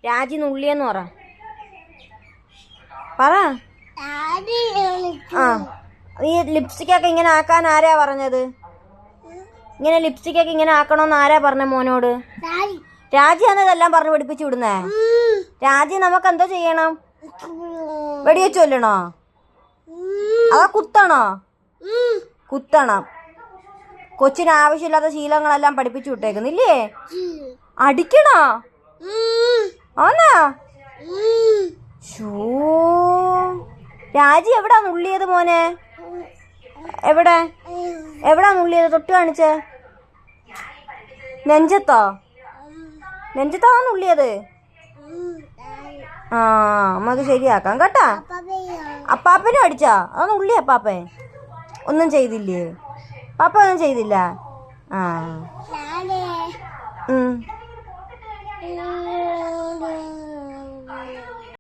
രാജി നുള്ളിയെന്ന് പറ. ആ ഈ ലിപ്സ്റ്റിക്കൊക്കെ ഇങ്ങനെ ആക്കാൻ ആരാ പറഞ്ഞത്? ഇങ്ങനെ ലിപ്സ്റ്റിക്കൊക്കെ ഇങ്ങനെ ആക്കണോന്ന് ആരാ പറഞ്ഞ മോനോട്? രാജിയാണ് ഇതെല്ലാം പറഞ്ഞു പഠിപ്പിച്ചു വിടുന്നേ. രാജി നമുക്ക് എന്തോ ചെയ്യണം? വെടിവെച്ച് കൊല്ലണോ? അതാ കുത്തണോ? കുത്തണം. കൊച്ചിന് ആവശ്യമില്ലാത്ത ശീലങ്ങളെല്ലാം പഠിപ്പിച്ചു വിട്ടേക്കുന്നില്ലേ? അടിക്കണോ? ആന്നാ? രാജി എവിടാ നുള്ളിയത് മോനെ? എവിടാ നുള്ളിയത്? തൊട്ട് കാണിച്ചേ. നെഞ്ചത്താ നുള്ളിയത്? ആ നമുക്ക് ശരിയാക്കാം കേട്ടാ. അപ്പാപ്പനും അടിച്ചാ? അത് നുള്ളി അപ്പാപ്പൻ ഒന്നും ചെയ്തില്ലേ? പാപ്പ ഒന്നും ചെയ്തില്ല. ആ